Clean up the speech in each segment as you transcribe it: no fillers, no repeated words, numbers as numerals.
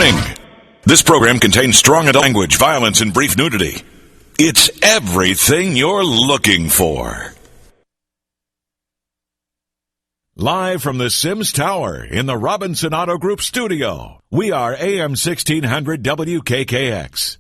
Warning! This program contains strong adult language, violence, and brief nudity. It's everything you're looking for. Live from the Sims Tower in the Robinson Auto Group studio, we are AM 1600 WKKX.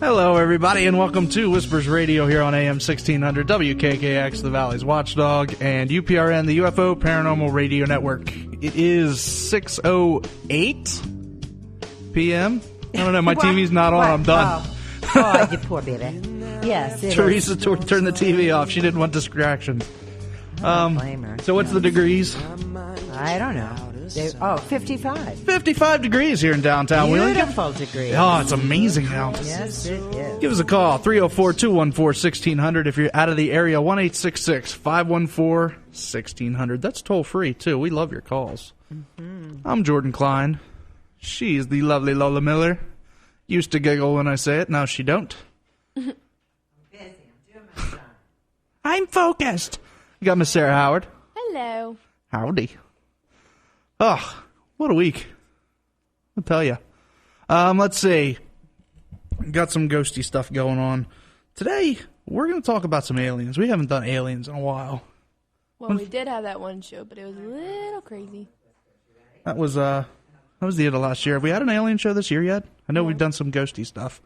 Hello, everybody, and welcome to Whispers Radio here on AM 1600 WKKX, the Valley's Watchdog, and UPRN, the UFO Paranormal Radio Network. It is 6:08 p.m. I don't know, my TV's not on. I'm done. Oh, you poor baby. Yes, it Teresa is. turned the TV off. She didn't want distractions. Blame her. So what's the degrees? I don't know. 55. 55 degrees here in downtown Wheeling. Beautiful degrees. Oh, it's amazing out. Yes, it is. Give us a call, 304-214-1600. If you're out of the area, 1-866-514-1600. That's toll-free, too. We love your calls. Mm-hmm. I'm Jordan Cline. She's the lovely Lola Miller. Used to giggle when I say it. Now she don't. I'm busy. I'm doing my job. I'm focused. You got Miss Sarah Howard. Hello. Howdy. Oh, what a week. I'll tell you. Let's see. Got some ghosty stuff going on. Today, we're going to talk about some aliens. We haven't done aliens in a while. Well, we did have that one show, but it was a little crazy. That was the end of last year. Have we had an alien show this year yet? I know we've done some ghosty stuff.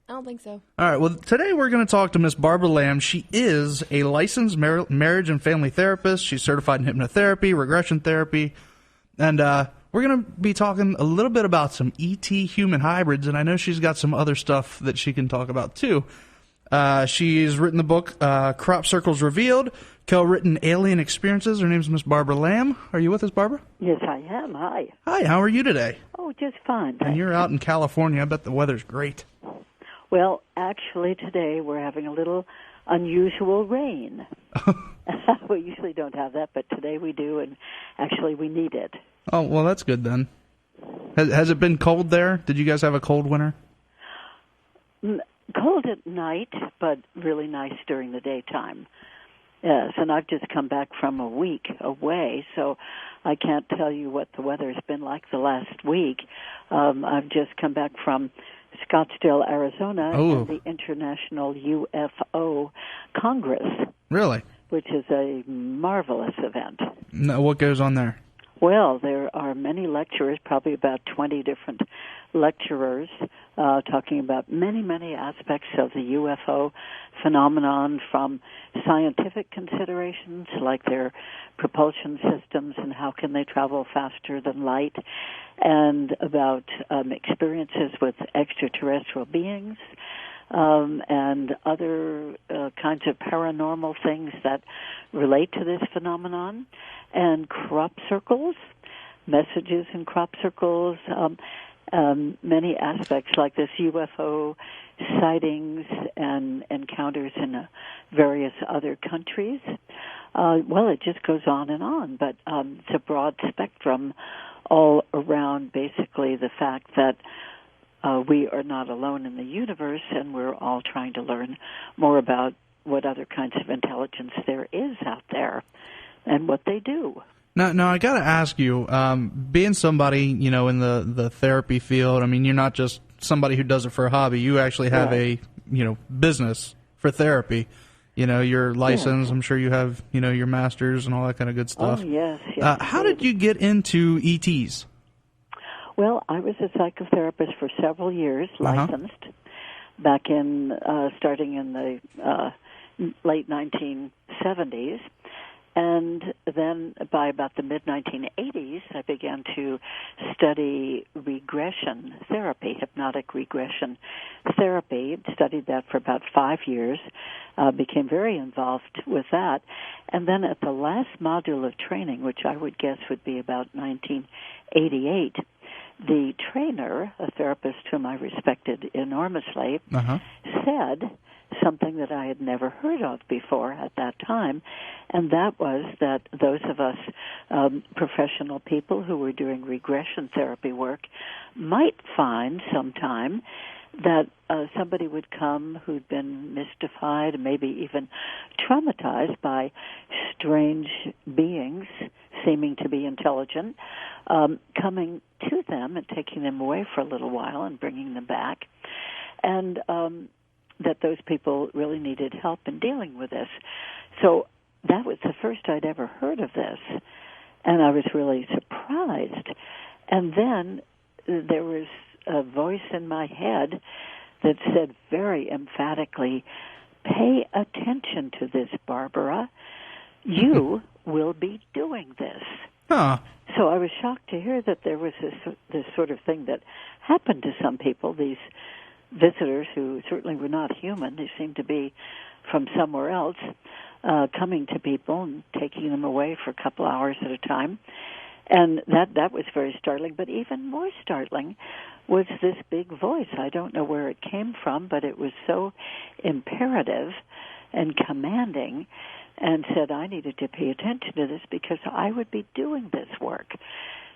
I don't think so. All right, well, today we're going to talk to Miss Barbara Lamb. She is a licensed marriage and family therapist. She's certified in hypnotherapy, regression therapy, and we're going to be talking a little bit about some ET human hybrids, and I know she's got some other stuff that she can talk about, too. She's written the book, Crop Circles Revealed, co-written Alien Experiences. Her name's Miss Barbara Lamb. Are you with us, Barbara? Yes, I am. Hi. Hi, how are you today? Oh, just fine. And you're out in California. I bet the weather's great. Well, actually, today we're having a little unusual rain. We usually don't have that, but today we do, and actually we need it. Oh, well, that's good then. Has it been cold there? Did you guys have a cold winter? Cold at night, but really nice during the daytime. Yes, and I've just come back from a week away, so I can't tell you what the weather's been like the last week. I've just come back from Scottsdale, Arizona, and the International UFO Congress. Really? Which is a marvelous event. No, what goes on there? Well, there are many lecturers, probably about 20 different lecturers, talking about many, many aspects of the UFO phenomenon, from scientific considerations like their propulsion systems and how can they travel faster than light, and about experiences with extraterrestrial beings, and other kinds of paranormal things that relate to this phenomenon, and crop circles, messages in crop circles, many aspects like this UFO sightings and encounters in various other countries. Well, it just goes on, but it's a broad spectrum all around, basically the fact that we are not alone in the universe, and we're all trying to learn more about what other kinds of intelligence there is out there and what they do. Now I got to ask you, being somebody, in the therapy field, I mean, you're not just somebody who does it for a hobby. You actually have a, business for therapy. You're licensed. Yes. I'm sure you have, your master's and all that kind of good stuff. Oh, yes. How did you get into ETs? Well, I was a psychotherapist for several years, licensed, back in, starting in the late 1970s. And then by about the mid-1980s, I began to study regression therapy, hypnotic regression therapy. Studied that for about 5 years, became very involved with that. And then at the last module of training, which I would guess would be about 1988, the trainer, a therapist whom I respected enormously, said something that I had never heard of before at that time, and that was that those of us professional people who were doing regression therapy work might find sometime that somebody would come who'd been mystified and maybe even traumatized by strange beings seeming to be intelligent, coming to them and taking them away for a little while and bringing them back, and that those people really needed help in dealing with this. So that was the first I'd ever heard of this, and I was really surprised. And then there was a voice in my head that said very emphatically, "Pay attention to this, Barbara. You will be doing this." Huh. So I was shocked to hear that there was this sort of thing that happened to some people, these visitors who certainly were not human. They seemed to be from somewhere else, coming to people and taking them away for a couple hours at a time. And that was very startling. But even more startling was this big voice. I don't know where it came from, but it was so imperative and commanding, and said I needed to pay attention to this because I would be doing this work.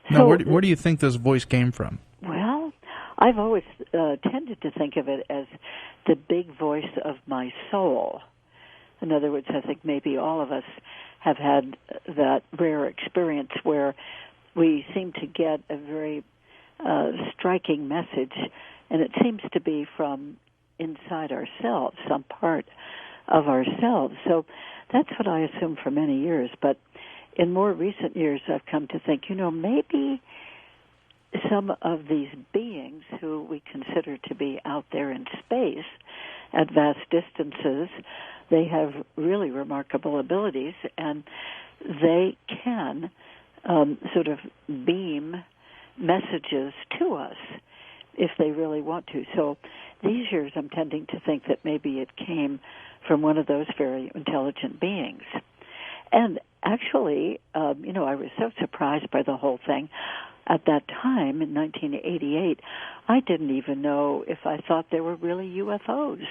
Now, where do you think this voice came from? Well, I've always tended to think of it as the big voice of my soul. In other words, I think maybe all of us have had that rare experience where we seem to get a very striking message, and it seems to be from inside ourselves, some part of ourselves. So that's what I assumed for many years. But in more recent years, I've come to think, maybe some of these beings who we consider to be out there in space at vast distances, they have really remarkable abilities, and they can sort of beam messages to us if they really want to. So these years I'm tending to think that maybe it came from one of those very intelligent beings. And actually, I was so surprised by the whole thing. At that time, in 1988, I didn't even know if I thought there were really UFOs.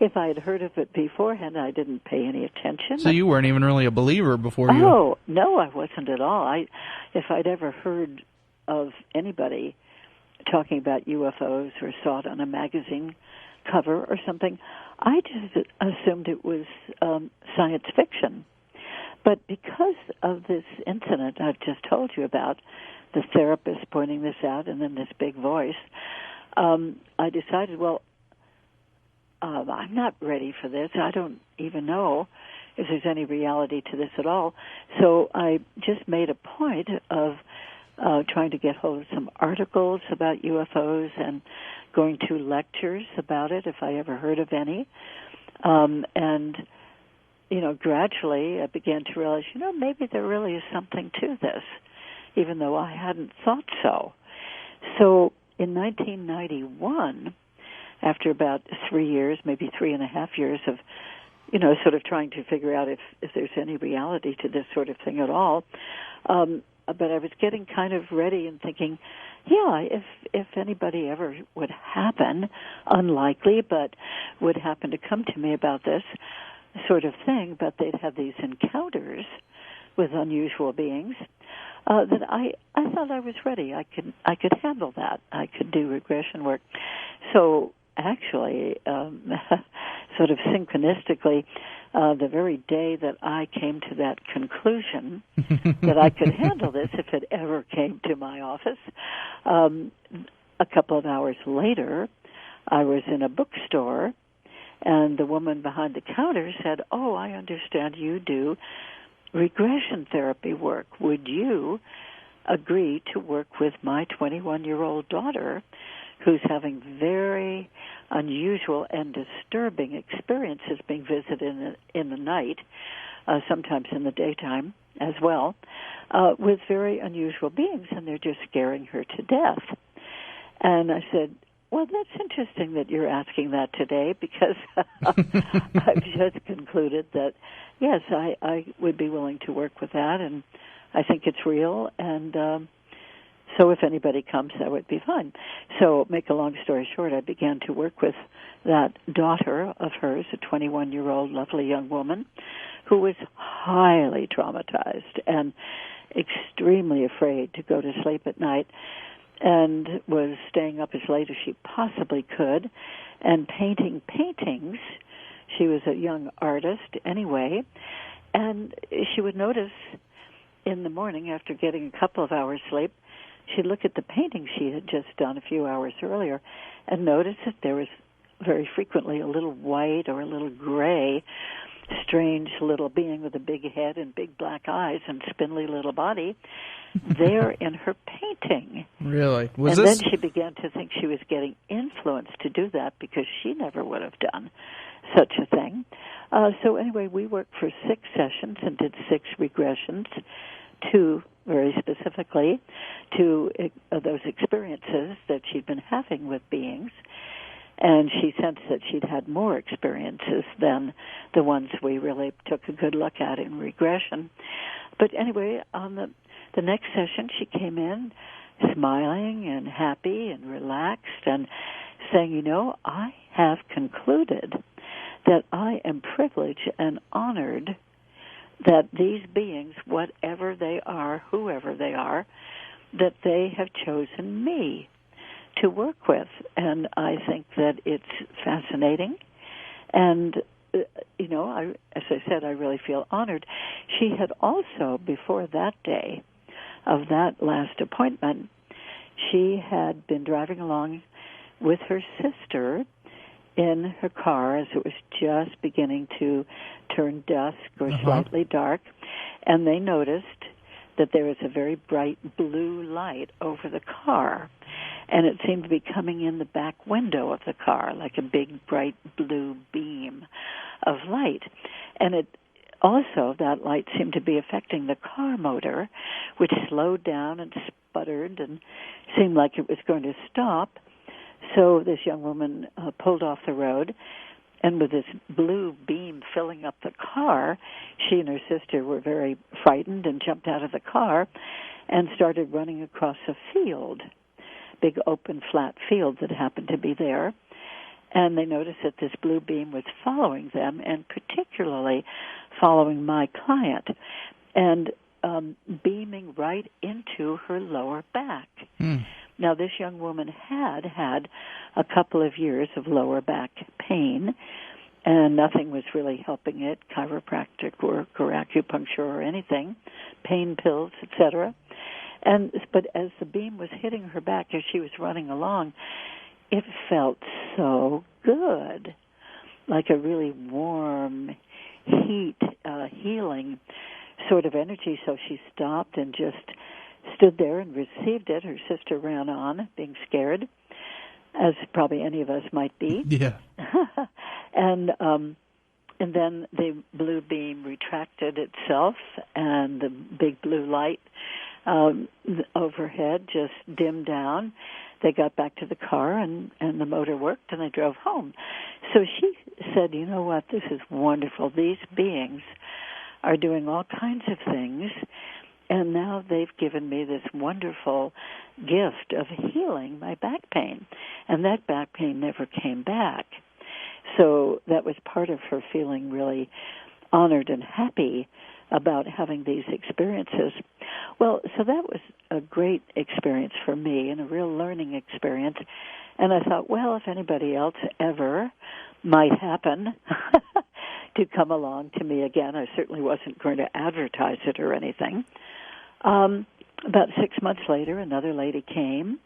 If I had heard of it beforehand, I didn't pay any attention. So you weren't even really a believer before you... Oh, no, I wasn't at all. If I'd ever heard of anybody talking about UFOs or saw it on a magazine cover or something, I just assumed it was science fiction. But because of this incident I've just told you about, the therapist pointing this out and then this big voice, I decided, I'm not ready for this. I don't even know if there's any reality to this at all. So I just made a point of trying to get hold of some articles about UFOs and going to lectures about it if I ever heard of any. And gradually I began to realize, maybe there really is something to this, even though I hadn't thought so. So in 1991, after about 3 years, maybe 3.5 years of, sort of trying to figure out if there's any reality to this sort of thing at all, but I was getting kind of ready and thinking, if anybody ever would happen, unlikely, but would happen to come to me about this sort of thing, but they'd have these encounters with unusual beings, that I thought I was ready. I could handle that. I could do regression work. So actually, sort of synchronistically, the very day that I came to that conclusion that I could handle this if it ever came to my office, a couple of hours later, I was in a bookstore, and the woman behind the counter said, "Oh, I understand you do regression therapy work. Would you agree to work with my 21-year-old daughter who's having very unusual and disturbing experiences being visited in the night, sometimes in the daytime as well, with very unusual beings, and they're just scaring her to death?" And I said, "Well, that's interesting that you're asking that today, because I've just concluded that, yes, I would be willing to work with that, and I think it's real, and so if anybody comes, that would be fine." So, make a long story short, I began to work with that daughter of hers, a 21-year-old lovely young woman, who was highly traumatized and extremely afraid to go to sleep at night. and was staying up as late as she possibly could and painting paintings. She was a young artist anyway, and she would notice in the morning after getting a couple of hours sleep, she'd look at the painting she had just done a few hours earlier and notice that there was very frequently a little white or a little gray, strange little being with a big head and big black eyes and spindly little body there in her painting. Really? Then she began to think she was getting influenced to do that because she never would have done such a thing. So anyway, we worked for 6 sessions and did 6 regressions, 2 very specifically to those experiences that she'd been having with beings. And she sensed that she'd had more experiences than the ones we really took a good look at in regression. But anyway, on the next session, she came in smiling and happy and relaxed and saying, you know, I have concluded that I am privileged and honored that these beings, whatever they are, whoever they are, that they have chosen me to work with. And I think that it's fascinating. And, you know, as I said, I really feel honored. She had also, before that day of that last appointment, she had been driving along with her sister in her car as it was just beginning to turn dusk or slightly dark, and they noticed that there was a very bright blue light over the car, and it seemed to be coming in the back window of the car like a big bright blue beam of light. And it also, that light seemed to be affecting the car motor, which slowed down and sputtered and seemed like it was going to stop. So this young woman pulled off the road, and with this blue beam filling up the car, she and her sister were very frightened and jumped out of the car and started running across a field, big open flat field that happened to be there. And they noticed that this blue beam was following them, and particularly following my client, and beaming right into her lower back. Now, this young woman had had a couple of years of lower back pain, and nothing was really helping it, chiropractic work or acupuncture or anything, pain pills, etc. But as the beam was hitting her back as she was running along, it felt so good, like a really warm, healing sort of energy. So she stopped and just stood there and received it. Her sister ran on, being scared, as probably any of us might be. Yeah. And then the blue beam retracted itself, and the big blue light overhead just dimmed down. They got back to the car, and the motor worked, and they drove home. So she said, you know what, this is wonderful. These beings are doing all kinds of things, and now they've given me this wonderful gift of healing my back pain. And that back pain never came back. So that was part of her feeling really honored and happy about having these experiences. Well, so that was a great experience for me and a real learning experience. And I thought, well, if anybody else ever might happen to come along to me again, I certainly wasn't going to advertise it or anything. About 6 months later, another lady came,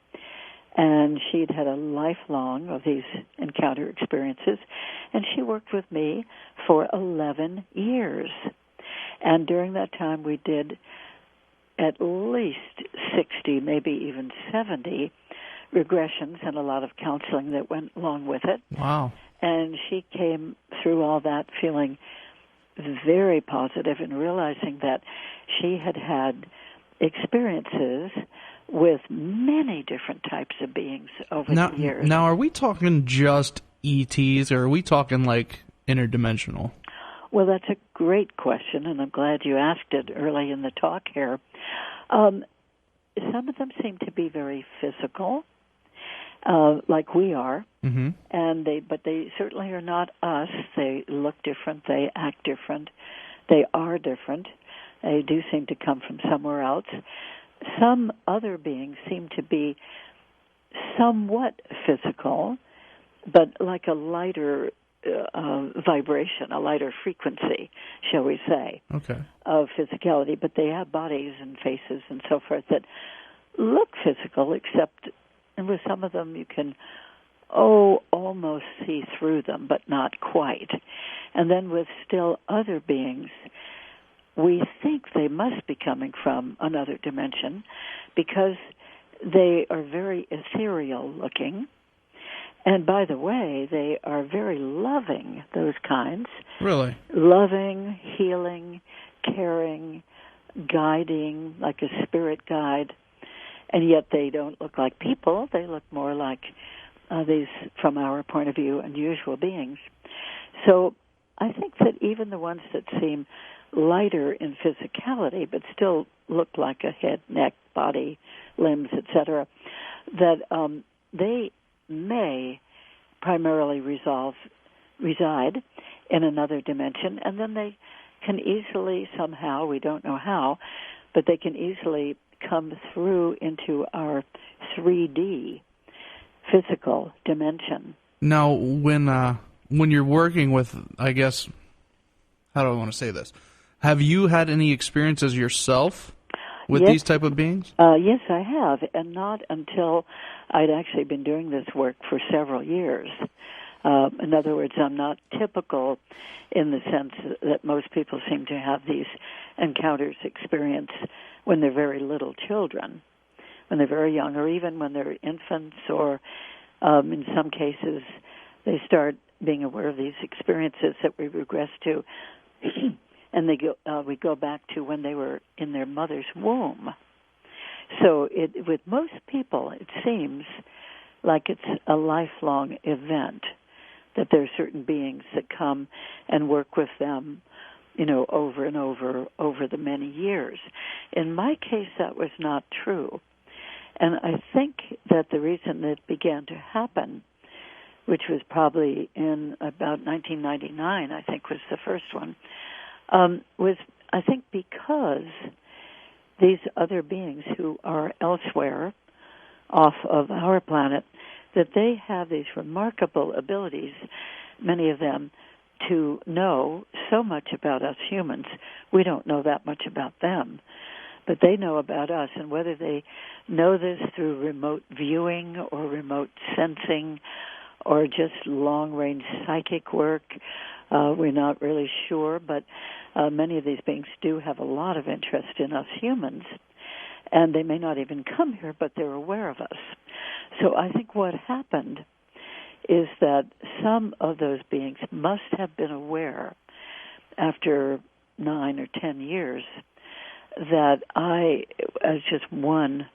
and she'd had a lifelong of these encounter experiences, and she worked with me for 11 years. And during that time, we did at least 60, maybe even 70 regressions and a lot of counseling that went along with it. Wow. And she came through all that feeling very positive and realizing that she had had experiences with many different types of beings over the years. Now, are we talking just ETs, or are we talking like interdimensional? Well, that's a great question, and I'm glad you asked it early in the talk here. Some of them seem to be very physical, like we are, but they certainly are not us. They look different, they act different, they are different. They do seem to come from somewhere else. some other beings seem to be somewhat physical, but like a lighter vibration, a lighter frequency, shall we say, of physicality. But they have bodies and faces and so forth that look physical, except with some of them you can, almost see through them, but not quite. And then with still other beings, we think they must be coming from another dimension because they are very ethereal looking. And by the way, they are very loving, those kinds. Really? Loving, healing, caring, guiding, like a spirit guide. And yet they don't look like people. They look more like these, from our point of view, unusual beings. So I think that even the ones that seem lighter in physicality but still look like a head, neck, body, limbs, etc., that they may primarily reside in another dimension, and then they can easily somehow, we don't know how, but they can easily come through into our 3D physical dimension. Now, when you're working with, I guess, how do I want to say this? Have you had any experiences yourself with these type of beings? Yes, I have, and not until I'd actually been doing this work for several years. In other words, I'm not typical in the sense that most people seem to have these encounters experience when they're very little children, when they're very young, or even when they're infants, or in some cases they start being aware of these experiences that we regress to, and we go back to when they were in their mother's womb. So with most people, it seems like it's a lifelong event, that there are certain beings that come and work with them, over and over the many years. In my case, that was not true. And I think that the reason it began to happen, which was probably in about 1999, I think was the first one, was, I think, because these other beings who are elsewhere off of our planet, that they have these remarkable abilities, many of them, to know so much about us humans. We don't know that much about them, but they know about us, and whether they know this through remote viewing or remote sensing or just long-range psychic work, we're not really sure, but many of these beings do have a lot of interest in us humans, and they may not even come here, but they're aware of us. So I think what happened is that some of those beings must have been aware after 9 or 10 years that I, as just one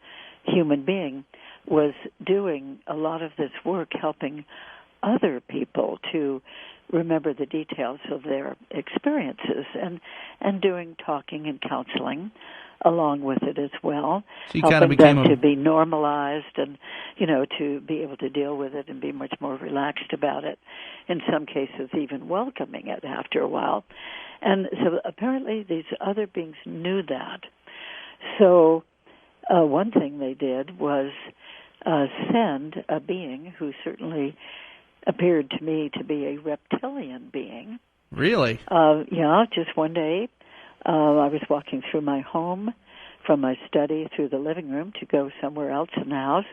human being, was doing a lot of this work helping other people to remember the details of their experiences and doing talking and counseling along with it as well, so you helping kind of became them to be normalized and, to be able to deal with it and be much more relaxed about it, in some cases even welcoming it after a while. And so apparently these other beings knew that. So one thing they did was send a being who certainly appeared to me to be a reptilian being. Really? Yeah, just one day I was walking through my home from my study through the living room to go somewhere else in the house,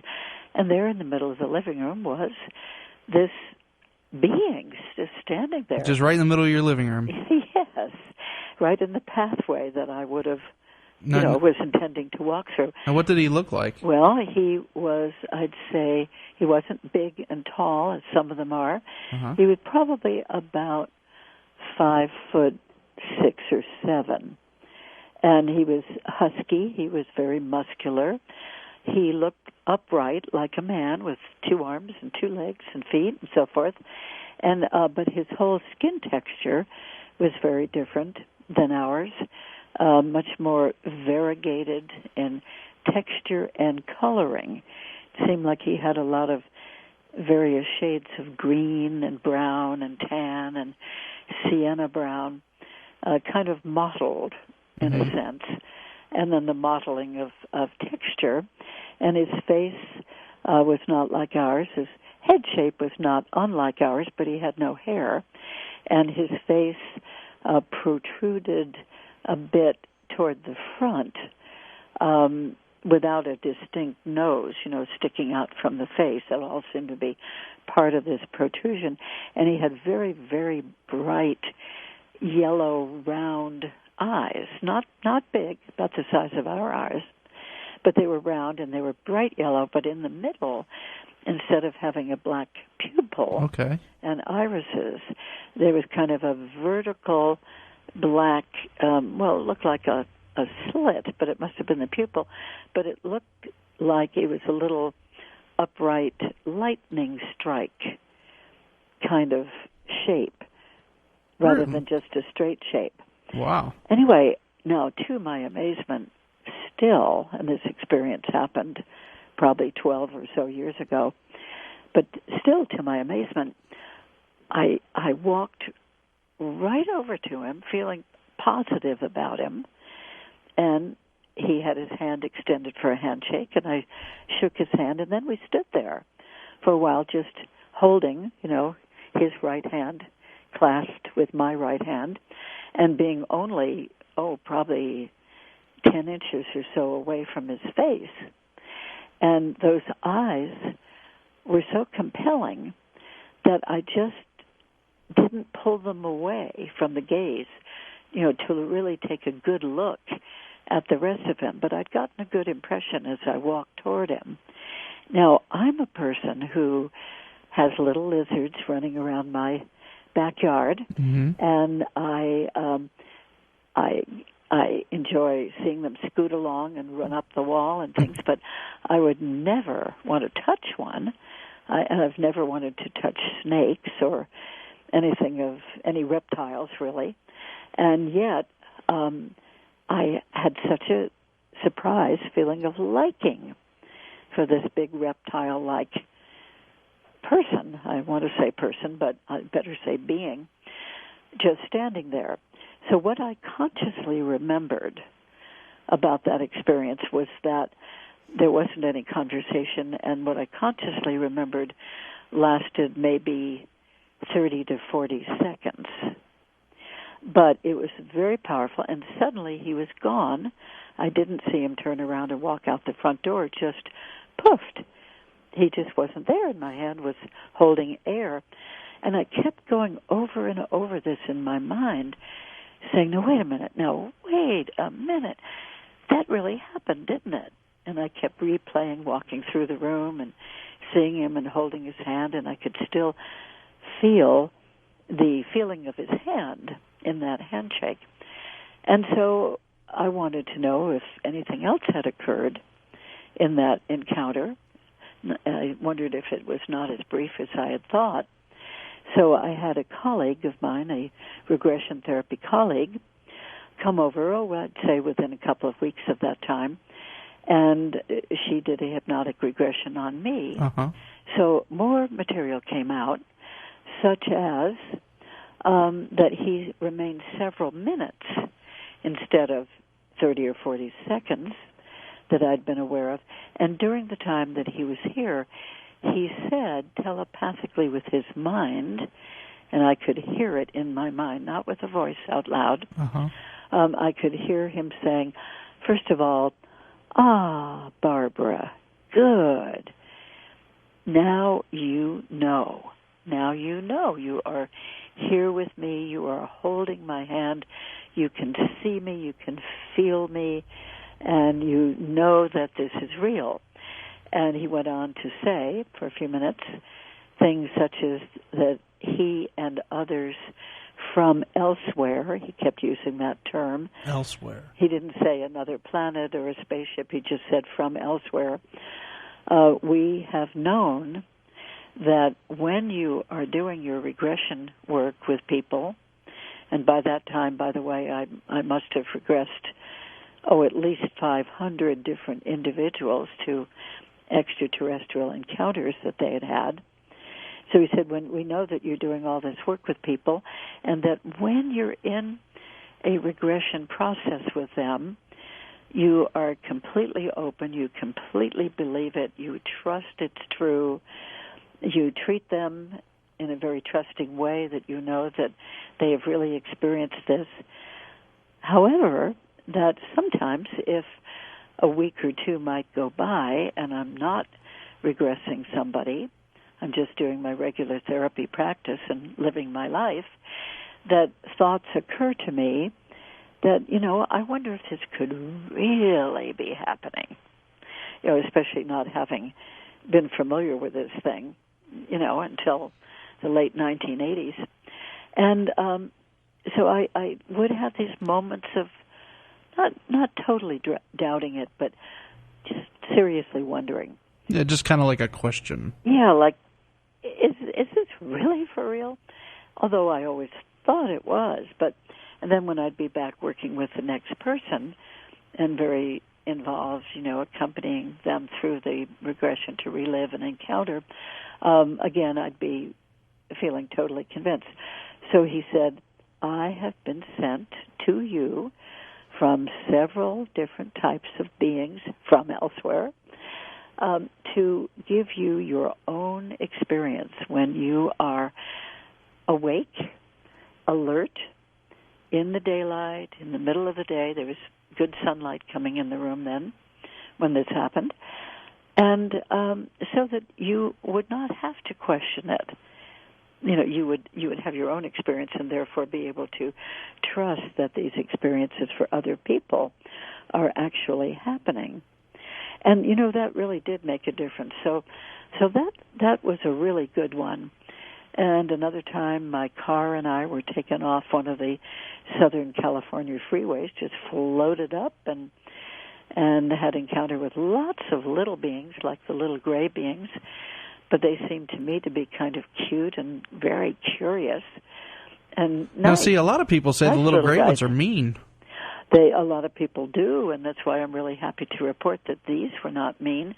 and there in the middle of the living room was this being just standing there. Just right in the middle of your living room? Yes, right in the pathway that I would have, was intending to walk through. And what did he look like? Well, he was, I'd say, he wasn't big and tall, as some of them are. Uh-huh. He was probably about 5'6" or 7. And he was husky. He was very muscular. He looked upright like a man with 2 arms and 2 legs and feet and so forth. And but his whole skin texture was very different than ours, much more variegated in texture and coloring. It seemed like he had a lot of various shades of green and brown and tan and sienna brown, kind of mottled in a sense. and then the modeling of texture. And his face was not like ours. His head shape was not unlike ours, but he had no hair. And his face protruded a bit toward the front without a distinct nose, sticking out from the face. That all seemed to be part of this protrusion. And he had very, very bright yellow round eyes, not big, about the size of our eyes, but they were round and they were bright yellow, but in the middle, instead of having a black pupil and irises, there was kind of a vertical black, it looked like a slit, but it must have been the pupil, but it looked like it was a little upright lightning strike kind of shape rather than just a straight shape. Wow. Anyway, now to my amazement, still, and this experience happened probably 12 or so years ago, but still to my amazement, I walked right over to him feeling positive about him, and he had his hand extended for a handshake, and I shook his hand, and then we stood there for a while just holding, his right hand clasped with my right hand, and being only, probably 10 inches or so away from his face. And those eyes were so compelling that I just didn't pull them away from the gaze, to really take a good look at the rest of him. But I'd gotten a good impression as I walked toward him. Now, I'm a person who has little lizards running around my backyard, and I enjoy seeing them scoot along and run up the wall and things, but I would never want to touch one, and I've never wanted to touch snakes or anything of any reptiles, really. And yet, I had such a surprise feeling of liking for this big reptile-like person. I want to say person, but I better say being, just standing there. So what I consciously remembered about that experience was that there wasn't any conversation, and what I consciously remembered lasted maybe 30 to 40 seconds. But it was very powerful, and suddenly he was gone. I didn't see him turn around and walk out the front door, just poofed. He just wasn't there, and my hand was holding air. And I kept going over and over this in my mind, saying, no, wait a minute, that really happened, didn't it? And I kept replaying, walking through the room and seeing him and holding his hand, and I could still feel the feeling of his hand in that handshake. And so I wanted to know if anything else had occurred in that encounter. I wondered if it was not as brief as I had thought. So I had a colleague of mine, a regression therapy colleague, come over, I'd say within a couple of weeks of that time, and she did a hypnotic regression on me. So more material came out, such as that he remained several minutes instead of 30 or 40 seconds that I'd been aware of. And during the time that he was here, he said telepathically with his mind, and I could hear it in my mind, not with a voice out loud. I could hear him saying, first of all, Barbara, good. Now you know. Now you know. You are here with me. You are holding my hand. You can see me. You can feel me. And you know that this is real. And he went on to say, for a few minutes, things such as that he and others from elsewhere, he kept using that term. Elsewhere. He didn't say another planet or a spaceship. He just said from elsewhere. We have known that when you are doing your regression work with people, and by that time, by the way, I must have regressed, at least 500 different individuals to extraterrestrial encounters that they had had. So he said, when we know that you're doing all this work with people, and that when you're in a regression process with them, you are completely open, you completely believe it, you trust it's true, you treat them in a very trusting way that you know that they have really experienced this. However, that sometimes if a week or two might go by and I'm not regressing somebody, I'm just doing my regular therapy practice and living my life, that thoughts occur to me that, I wonder if this could really be happening, especially not having been familiar with this thing, until the late 1980s. And so I would have these moments of not totally doubting it, but just seriously wondering. Yeah, just kind of like a question. Yeah, like, is this really for real? Although I always thought it was. And then when I'd be back working with the next person and very involved, accompanying them through the regression to relive an encounter, again, I'd be feeling totally convinced. So he said, I have been sent to you from several different types of beings from elsewhere to give you your own experience when you are awake, alert, in the daylight, in the middle of the day. There was good sunlight coming in the room then when this happened. And so that you would not have to question it. You would have your own experience and therefore be able to trust that these experiences for other people are actually happening. And, that really did make a difference. So that was a really good one. And another time, my car and I were taken off one of the Southern California freeways, just floated up and had encounter with lots of little beings, like the little gray beings, but they seemed to me to be kind of cute and very curious. And now, see, a lot of people say the little gray ones are mean. A lot of people do, and that's why I'm really happy to report that these were not mean.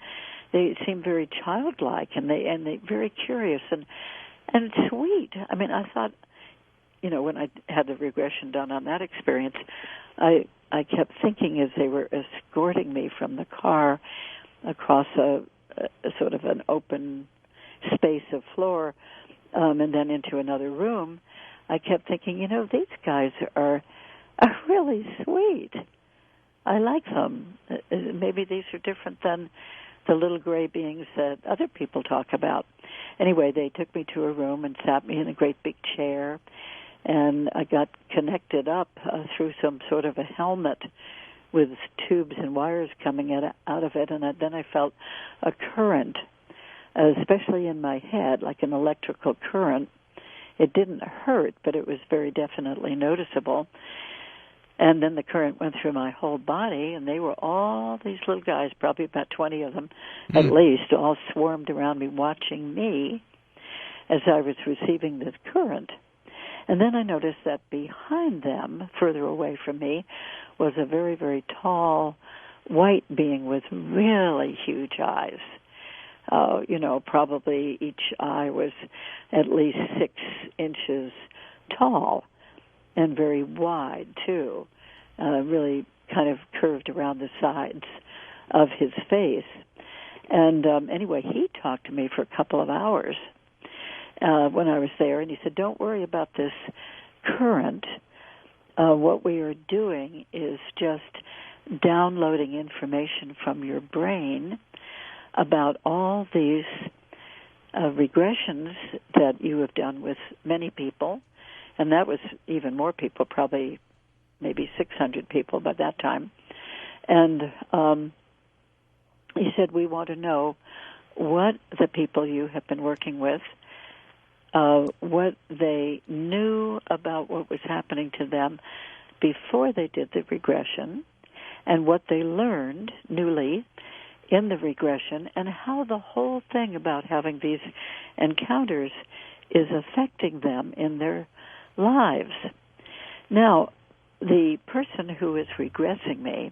They seem very childlike, and they very curious and sweet. I mean, I thought, when I had the regression done on that experience, I kept thinking as they were escorting me from the car across a sort of an open space of floor and then into another room, I kept thinking, these guys are really sweet. I like them. Maybe these are different than the little gray beings that other people talk about. Anyway, they took me to a room and sat me in a great big chair, and I got connected up through some sort of a helmet with tubes and wires coming out of it, and then I felt a current, especially in my head, like an electrical current. It didn't hurt, but it was very definitely noticeable. And then the current went through my whole body, and they were all these little guys, probably about 20 of them at least, all swarmed around me, watching me as I was receiving this current. And then I noticed that behind them, further away from me, was a very, very tall white being with really huge eyes. Probably each eye was at least 6 inches tall and very wide, too, really kind of curved around the sides of his face. And anyway, he talked to me for a couple of hours when I was there, and he said, don't worry about this current. What we are doing is just downloading information from your brain about all these regressions that you have done with many people, and that was even more people, probably maybe 600 people by that time. And he said, we want to know what the people you have been working with, what they knew about what was happening to them before they did the regression, and what they learned newly in the regression, and how the whole thing about having these encounters is affecting them in their lives. Now, the person who is regressing me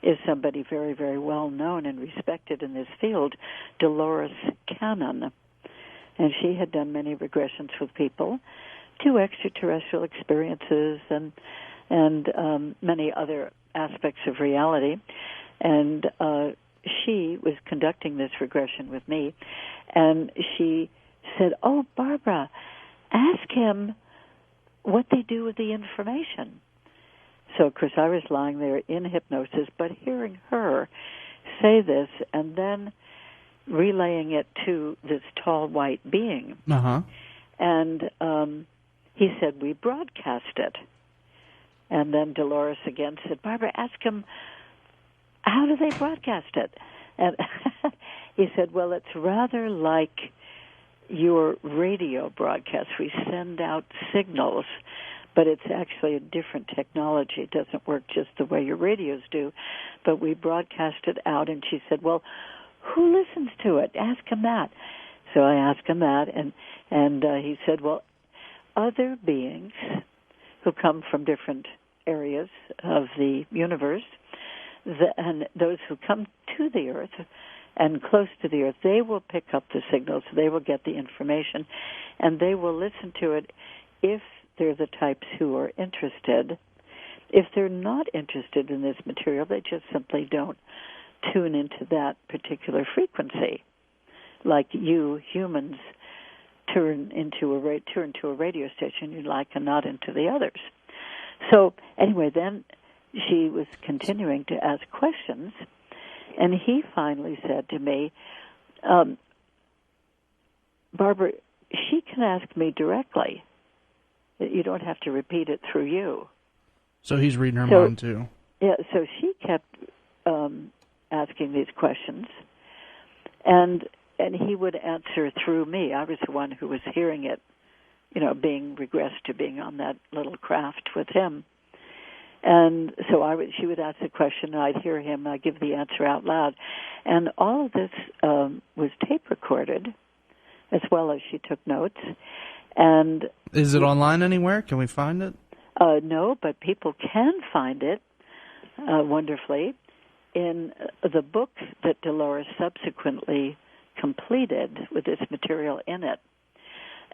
is somebody very, very well known and respected in this field, Dolores Cannon. And she had done many regressions with people to extraterrestrial experiences and many other aspects of reality. And she was conducting this regression with me, and she said, "Oh, Barbara, ask him what they do with the information." So, of course, I was lying there in hypnosis, but hearing her say this and then relaying it to this tall white being. Uh-huh. And he said, "We broadcast it." And then Dolores again said, "Barbara, ask him, how do they broadcast it?" And he said, "Well, it's rather like your radio broadcast. We send out signals, but it's actually a different technology. It doesn't work just the way your radios do, but we broadcast it out." And she said, "Well, who listens to it? Ask him that." So I asked him that, and he said, "Well, other beings who come from different areas of the universe, and those who come to the Earth and close to the Earth, they will pick up the signals, they will get the information, and they will listen to it if they're the types who are interested. If they're not interested in this material, they just simply don't tune into that particular frequency, like you humans turn to a radio station you like and not into the others." So anyway, then she was continuing to ask questions, and he finally said to me, "Barbara, she can ask me directly. You don't have to repeat it through you." So he's reading her mind, too. Yeah, so she kept asking these questions, and he would answer through me. I was the one who was hearing it, being regressed to being on that little craft with him. And so she would ask the question, and I'd hear him, and I'd give the answer out loud. And all of this was tape recorded, as well as she took notes. And is it online anywhere? Can we find it? No, but people can find it wonderfully in the book that Dolores subsequently completed with this material in it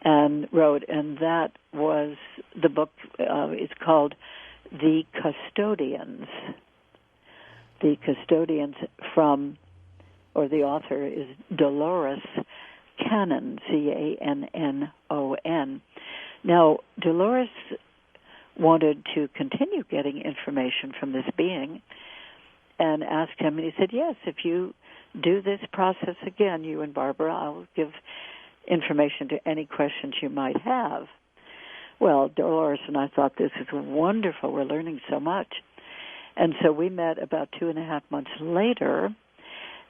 and wrote, and that was the book is called The Custodians. The Custodians or the author is Dolores Cannon, Cannon. Now, Dolores wanted to continue getting information from this being and asked him, and he said, "Yes, if you do this process again, you and Barbara, I'll give information to any questions you might have." Well, Dolores and I thought, this is wonderful. We're learning so much. And so we met about 2.5 months later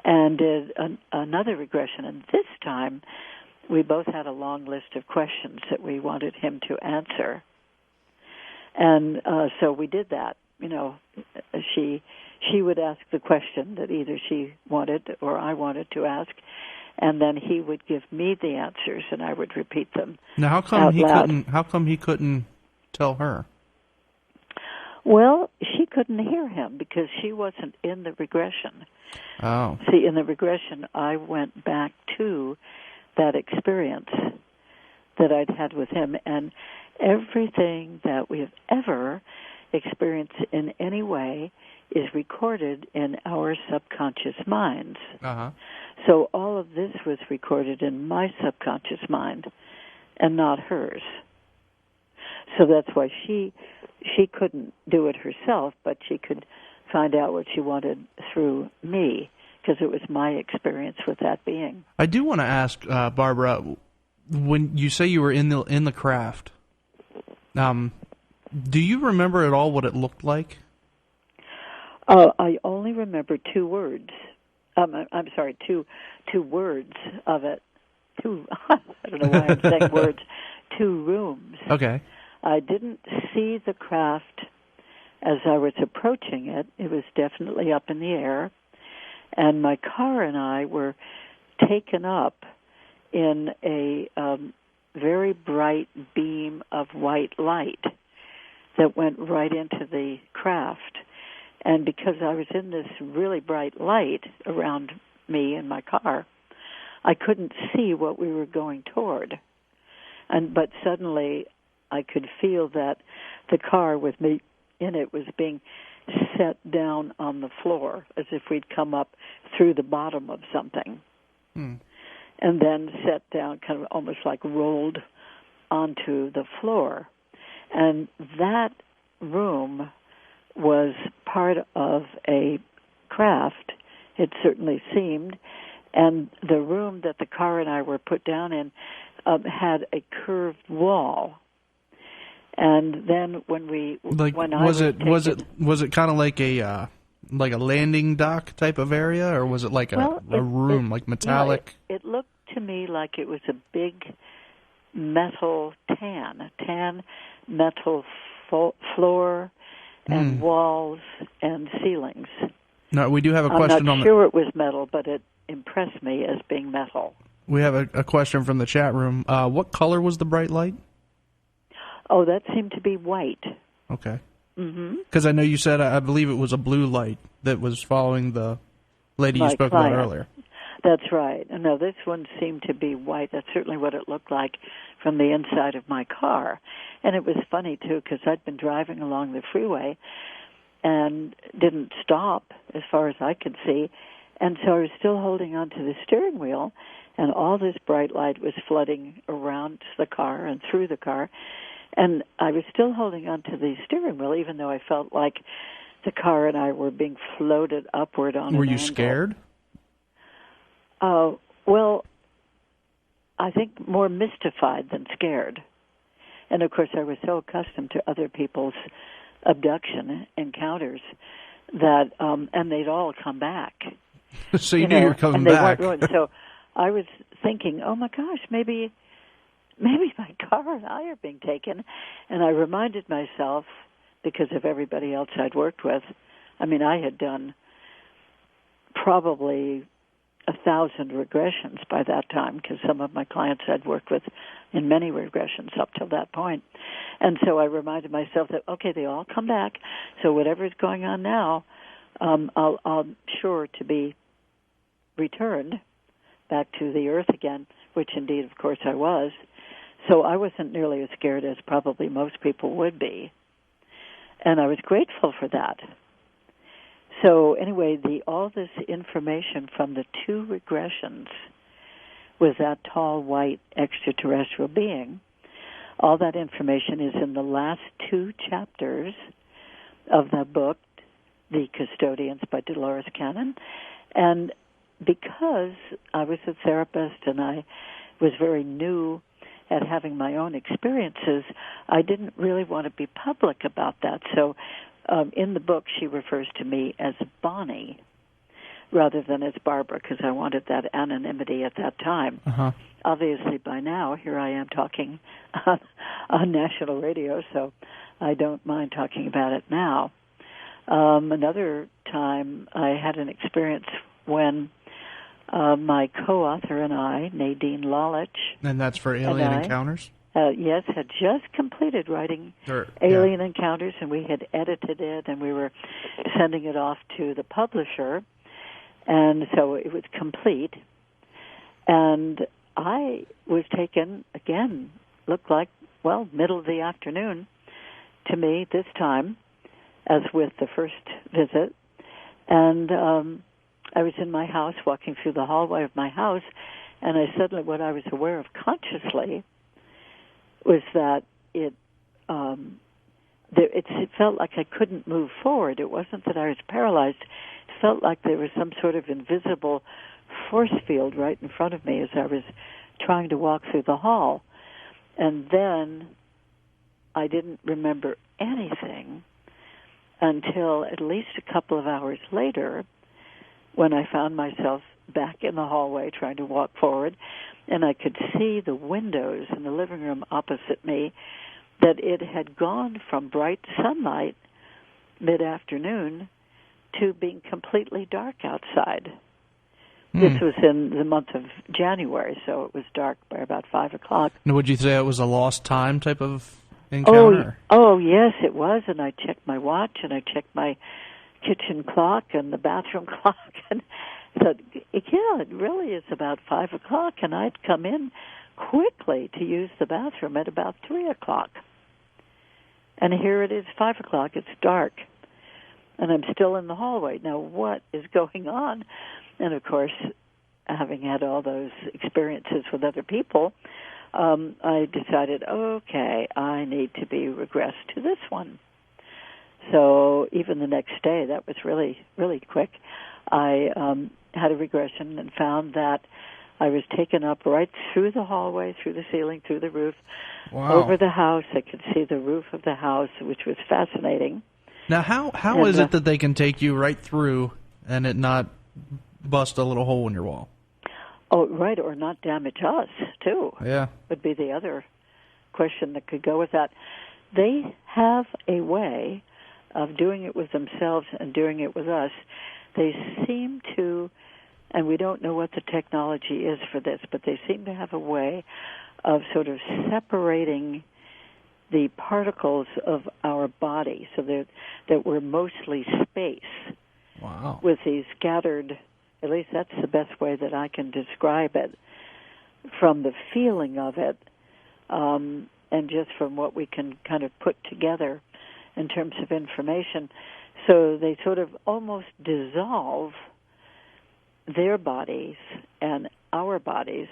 and did another regression. And this time, we both had a long list of questions that we wanted him to answer. And so we did that. She would ask the question that either she wanted or I wanted to ask, and then he would give me the answers, and I would repeat them. Now, how come he couldn't tell her? Well, she couldn't hear him because she wasn't in the regression. Oh. See, in the regression, I went back to that experience that I'd had with him, and everything that we have ever experienced in any way is recorded in our subconscious minds. Uh-huh. So all of this was recorded in my subconscious mind and not hers. So that's why she couldn't do it herself, but she could find out what she wanted through me, because it was my experience with that being. I do want to ask, Barbara, when you say you were in the craft, do you remember at all what it looked like? I only remember two words. I'm sorry, two words of it. I don't know why I'm saying words. 2 rooms. Okay. I didn't see the craft as I was approaching it. It was definitely up in the air. And my car and I were taken up in a very bright beam of white light that went right into the craft. And because I was in this really bright light around me and my car, I couldn't see what we were going toward. But suddenly I could feel that the car with me in it was being set down on the floor as if we'd come up through the bottom of something. And then set down, kind of almost like rolled onto the floor. And that room was part of a craft, it certainly seemed, and the room that the car and I were put down in had a curved wall. And then when was it kind of like a landing dock type of area, or was it like a room, like metallic? It looked to me like it was a big metal tan metal floor and walls and ceilings. No, we do have a question I'm not sure it was metal, but it impressed me as being metal. We have a question from the chat room. What color was the bright light? Oh, that seemed to be white. Okay. Because I know you said, I believe it was a blue light that was following the lady you spoke about earlier. That's right. No, this one seemed to be white. That's certainly what it looked like from the inside of my car. And it was funny, too, because I'd been driving along the freeway and didn't stop as far as I could see. And so I was still holding on to the steering wheel, and all this bright light was flooding around the car and through the car. And I was still holding on to the steering wheel, even though I felt like the car and I were being floated upward on an angle. Were you scared? Well, I think more mystified than scared. And, of course, I was so accustomed to other people's abduction encounters that, and they'd all come back. So you knew you were coming back. So I was thinking, oh, my gosh, maybe my car and I are being taken. And I reminded myself, because of everybody else I'd worked with, I mean, I had done probably 1,000 regressions by that time, because some of my clients I'd worked with in many regressions up till that point. And so I reminded myself that, okay, they all come back, so whatever is going on now, I'm sure to be returned back to the earth again, which indeed, of course, I was. So I wasn't nearly as scared as probably most people would be. And I was grateful for that. So anyway, all this information from the 2 regressions with that tall, white extraterrestrial being, all that information is in the last 2 chapters of the book, The Custodians by Dolores Cannon. And because I was a therapist and I was very new at having my own experiences, I didn't really want to be public about that. So in the book, she refers to me as Bonnie rather than as Barbara, because I wanted that anonymity at that time. Obviously, by now, here I am talking on national radio, so I don't mind talking about it now. Another time, I had an experience when my co-author and I, Nadine Lalich, and that's for Alien Encounters? Yes, had just completed writing Alien Encounters, and we had edited it, and we were sending it off to the publisher, and so it was complete. And I was taken, again, looked like, well, middle of the afternoon to me this time, as with the first visit, and I was in my house, walking through the hallway of my house, and what I was aware of consciously was that it felt like I couldn't move forward. It wasn't that I was paralyzed. It felt like there was some sort of invisible force field right in front of me as I was trying to walk through the hall. And then I didn't remember anything until at least a couple of hours later, when I found myself back in the hallway trying to walk forward, and I could see the windows in the living room opposite me, that it had gone from bright sunlight mid-afternoon to being completely dark outside. This was in the month of January, so it was dark by about 5 o'clock. Now, would you say it was a lost time type of encounter? Oh, yes, it was, and I checked my watch, and I checked my kitchen clock and the bathroom clock, and thought, yeah, it really is about 5 o'clock, and I'd come in quickly to use the bathroom at about 3 o'clock. And here it is, 5 o'clock, it's dark. and I'm still in the hallway. Now, what is going on? And, of course, having had all those experiences with other people, I decided, okay, I need to be regressed to this one. So even the next day, that was really, really quick, I had a regression and found that I was taken up right through the hallway, through the ceiling, through the roof, over the house. I could see the roof of the house, which was fascinating. Now, how is it that they can take you right through and it not bust a little hole in your wall? Oh, right, or not damage us, too. Yeah. Would be the other question that could go with that. They have a way of doing it with themselves and doing it with us. They seem to, and we don't know what the technology is for this, but they seem to have a way of sort of separating the particles of our body so that we're mostly space. Wow. With these scattered, at least that's the best way that I can describe it, from the feeling of it, and just from what we can kind of put together in terms of information. So they sort of almost dissolve their bodies and our bodies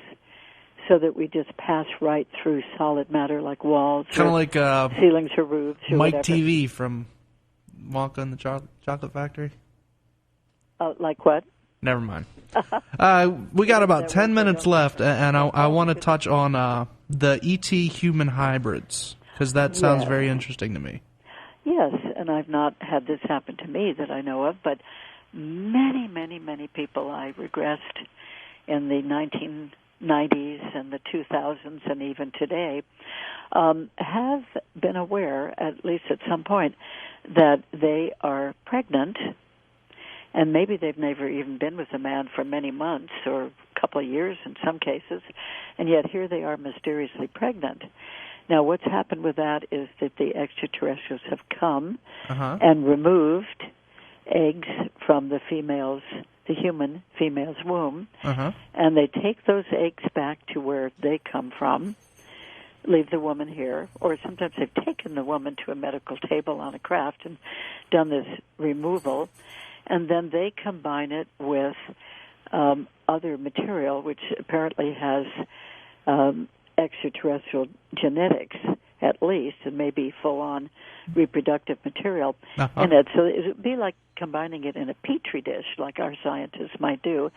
so that we just pass right through solid matter like walls, kind of like ceilings or roofs or Mike whatever. TV from Wonka and the Chocolate Factory. Like what? Never mind. We got about 10 minutes left, and I want to touch on the ET human hybrids, because that sounds very interesting to me. Yes, and I've not had this happen to me that I know of, but many, many, many people I regressed in the 1990s and the 2000s and even today have been aware, at least at some point, that they are pregnant, and maybe they've never even been with a man for many months or a couple of years in some cases, and yet here they are mysteriously pregnant. Now, what's happened with that is that the extraterrestrials have come and removed eggs from the human female's womb, and they take those eggs back to where they come from, leave the woman here, or sometimes they've taken the woman to a medical table on a craft and done this removal, and then they combine it with other material, which apparently has extraterrestrial genetics, at least, and maybe full-on reproductive material in it. So it would be like combining it in a petri dish, like our scientists might do.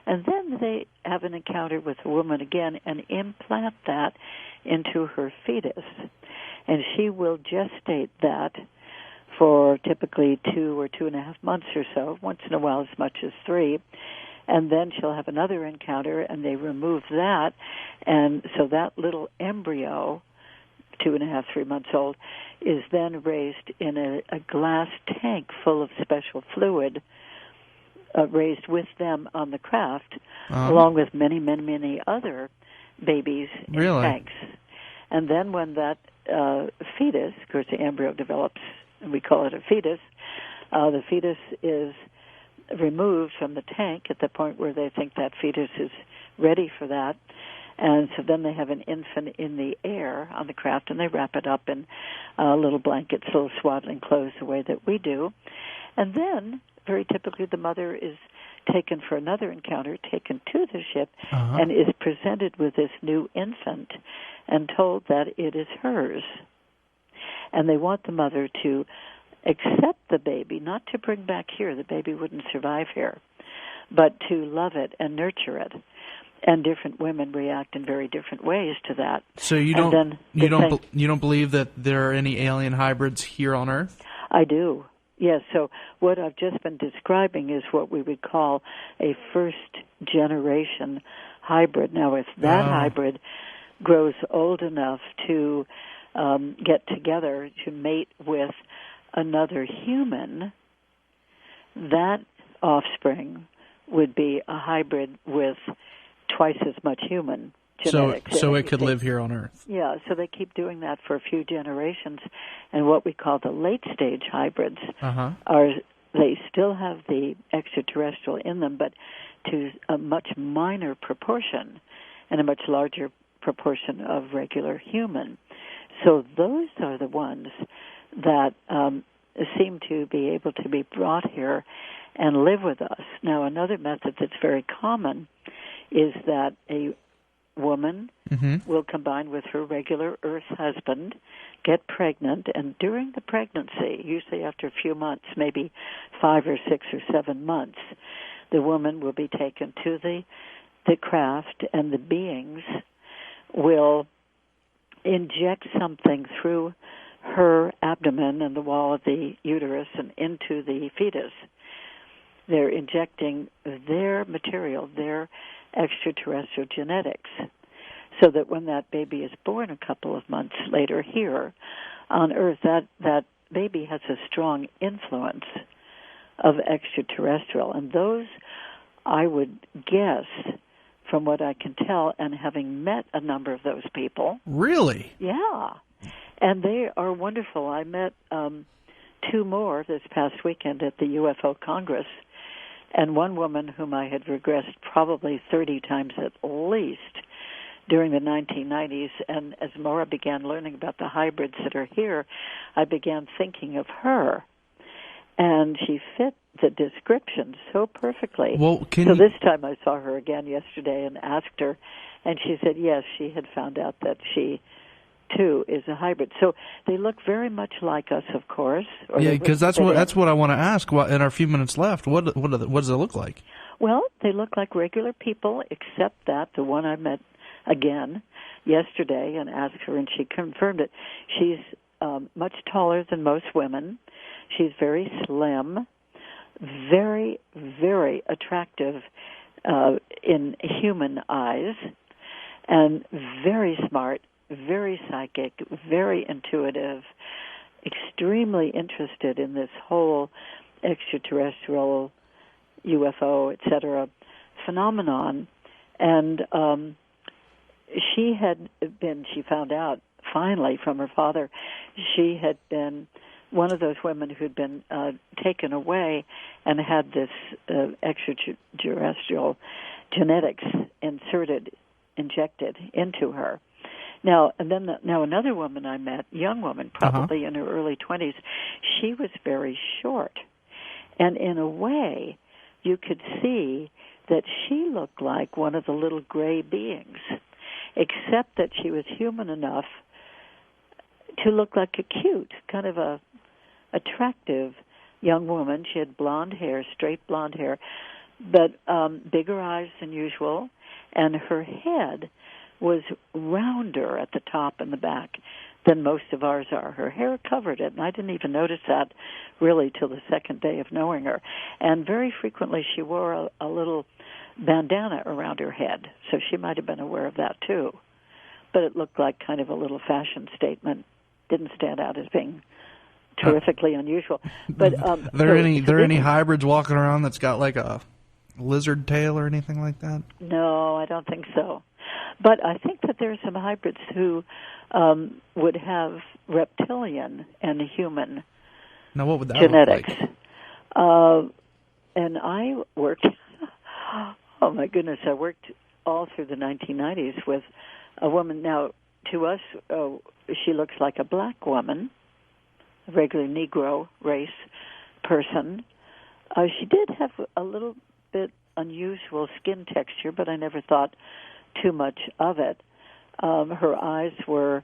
And then they have an encounter with a woman again and implant that into her fetus. And she will gestate that for typically 2 or 2.5 months or so, once in a while as much as 3. And then she'll have another encounter, and they remove that. And so that little embryo, 2.5, 3 months old, is then raised in a glass tank full of special fluid, raised with them on the craft, along with many, many, many other babies in tanks. And then when that fetus, of course the embryo develops, and we call it a fetus, the fetus is removed from the tank at the point where they think that fetus is ready for that. And so then they have an infant in the air on the craft, and they wrap it up in little blankets, little swaddling clothes, the way that we do. And then, very typically, the mother is taken for another encounter, taken to the ship, and is presented with this new infant and told that it is hers. And they want the mother to accept the baby, not to bring back here, the baby wouldn't survive here, but to love it and nurture it. And different women react in very different ways to that. So you don't believe that there are any alien hybrids here on Earth? I do. Yes. So what I've just been describing is what we would call a first generation hybrid. Now, if that hybrid grows old enough to get together to mate with another human, that offspring would be a hybrid with twice as much human genetics. So it could live here on Earth. Yeah, so they keep doing that for a few generations. And what we call the late-stage hybrids they still have the extraterrestrial in them, but to a much minor proportion and a much larger proportion of regular human. So those are the ones that seem to be able to be brought here and live with us. Now, another method that's very common is that a woman will combine with her regular Earth husband, get pregnant, and during the pregnancy, usually after a few months, maybe 5 or 6 or 7 months, the woman will be taken to the craft, and the beings will inject something through her abdomen and the wall of the uterus and into the fetus. They're injecting their material, their extraterrestrial genetics, so that when that baby is born a couple of months later here on Earth, that baby has a strong influence of extraterrestrial. And those, I would guess, from what I can tell, and having met a number of those people. Really? Yeah. And they are wonderful. I met 2 more this past weekend at the UFO Congress, and one woman whom I had regressed probably 30 times at least during the 1990s. And as Maura began learning about the hybrids that are here, I began thinking of her. And she fit the description so perfectly. Well, so this time I saw her again yesterday and asked her, and she said yes, she had found out that she too is a hybrid. So they look very much like us, of course. Yeah, because that's what I want to ask. In our few minutes left, what does it look like? Well, they look like regular people, except that the one I met again yesterday and asked her, and she confirmed it. She's much taller than most women. She's very slim, very, very attractive in human eyes, and very smart, very psychic, very intuitive, extremely interested in this whole extraterrestrial, UFO, etc. phenomenon. And she found out finally from her father, she had been one of those women who'd been taken away and had this extraterrestrial genetics injected into her. Now, another woman I met, young woman, probably in her early 20s, she was very short. And in a way, you could see that she looked like one of the little gray beings, except that she was human enough to look like a cute, kind of a attractive young woman. She had blonde hair, straight blonde hair, but bigger eyes than usual, and her head was rounder at the top and the back than most of ours are. Her hair covered it, and I didn't even notice that really till the second day of knowing her. And very frequently she wore a little bandana around her head, so she might have been aware of that too. But it looked like kind of a little fashion statement. Didn't stand out as being terrifically unusual. But there any hybrids walking around that's got like a lizard tail or anything like that? No, I don't think so. But I think that there are some hybrids who would have reptilian and human now, what would that genetics. Look like? And I worked, oh my goodness, I worked all through the 1990s with a woman. Now, to us, she looks like a black woman, a regular Negro race person. She did have a little bit unusual skin texture, but I never thought too much of it. Her eyes were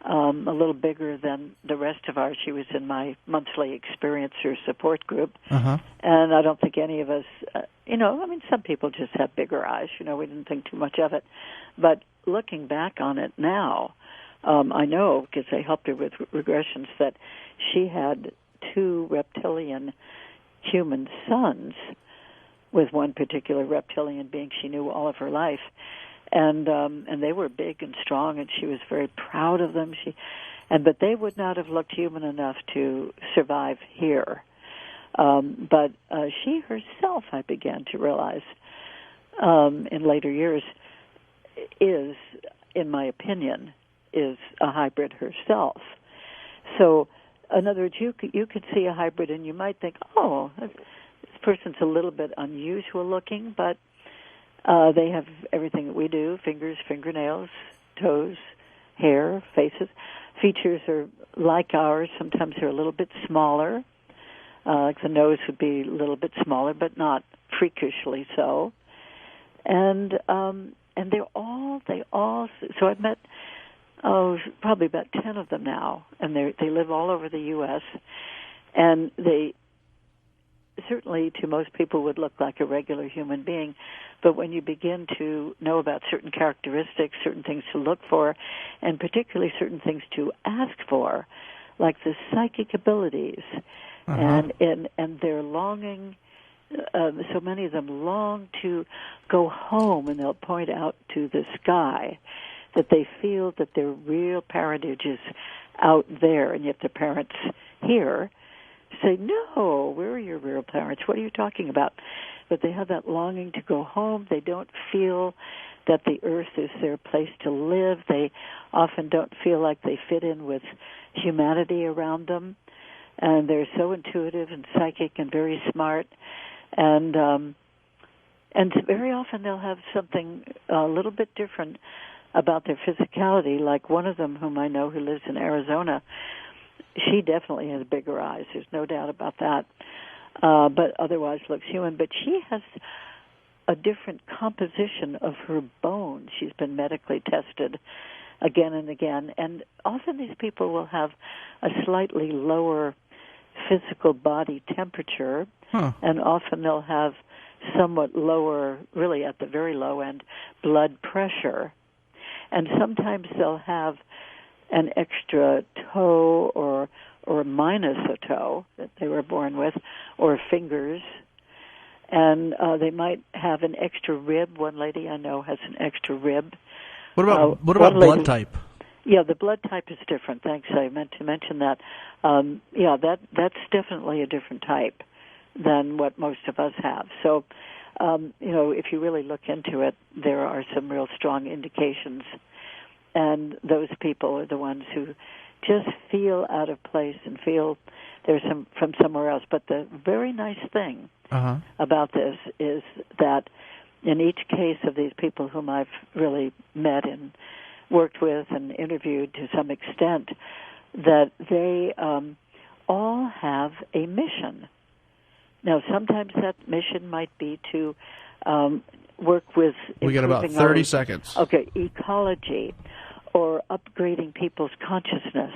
a little bigger than the rest of ours. She was in my monthly experiencer support group, and I don't think any of us, some people just have bigger eyes. We didn't think too much of it. But looking back on it now, I know, because I helped her with regressions, that she had 2 reptilian human sons with one particular reptilian being she knew all of her life. And they were big and strong, and she was very proud of them. But they would not have looked human enough to survive here. But she herself, I began to realize in later years, is, in my opinion, is a hybrid herself. So, in other words, you could see a hybrid, and you might think, oh, this person's a little bit unusual looking, but they have everything that we do: fingers, fingernails, toes, hair, faces. Features are like ours. Sometimes they're a little bit smaller. Like the nose would be a little bit smaller, but not freakishly so. And they all. So I've met probably about 10 of them now, and they live all over the U.S. And they certainly, to most people, would look like a regular human being. But when you begin to know about certain characteristics, certain things to look for, and particularly certain things to ask for, like the psychic abilities, and their longing. So many of them long to go home, and they'll point out to the sky that they feel that their real parentage is out there, and yet their parents here say, no, where are your real parents? What are you talking about? But they have that longing to go home. They don't feel that the earth is their place to live. They often don't feel like they fit in with humanity around them. And they're so intuitive and psychic and very smart. And very often they'll have something a little bit different about their physicality. Like one of them, whom I know, who lives in Arizona, she definitely has bigger eyes. There's no doubt about that. But otherwise looks human. But she has a different composition of her bones. She's been medically tested again and again. And often these people will have a slightly lower physical body temperature, and often they'll have somewhat lower, really at the very low end, blood pressure. And sometimes they'll have an extra toe or minus a toe that they were born with, or fingers. And they might have an extra rib. One lady I know has an extra rib. What about blood type? Yeah, the blood type is different. Thanks, I meant to mention that. That's definitely a different type than what most of us have. So, if you really look into it, there are some real strong indications. And those people are the ones who just feel out of place and feel they're from somewhere else. But the very nice thing about this is that in each case of these people whom I've really met and worked with and interviewed to some extent, that they all have a mission. Now, sometimes that mission might be to work with... We got about 30 seconds. Okay, ecology, or upgrading people's consciousness,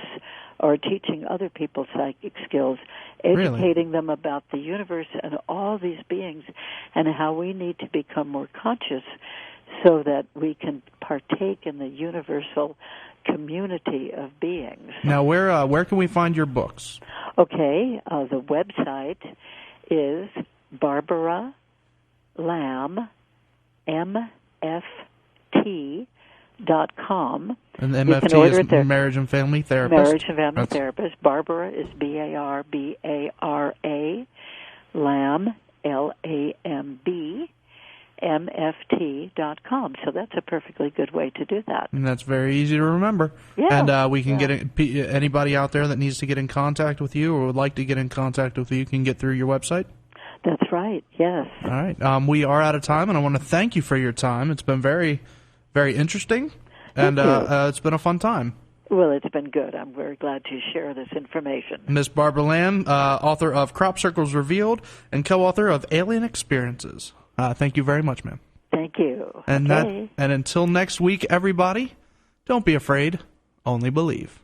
or teaching other people psychic skills, educating them about the universe and all these beings and how we need to become more conscious so that we can partake in the universal community of beings. Now, where can we find your books? Okay, the website is Barbara Lamb, MFT.com. And the MFT is Marriage and Family Therapist. Marriage and Family Therapist. Barbara is BARBARA, Lamb, LAMB, MFT.com. So that's a perfectly good way to do that. And that's very easy to remember. Yeah. And we can get anybody out there that needs to get in contact with you or would like to get in contact with you can get through your website? That's right, yes. All right. We are out of time, and I want to thank you for your time. It's been very, very interesting, and it's been a fun time. Well, it's been good. I'm very glad to share this information. Miss Barbara Lamb, author of Crop Circles Revealed and co-author of Alien Experiences. Thank you very much, ma'am. Thank you. And until next week, everybody, don't be afraid, only believe.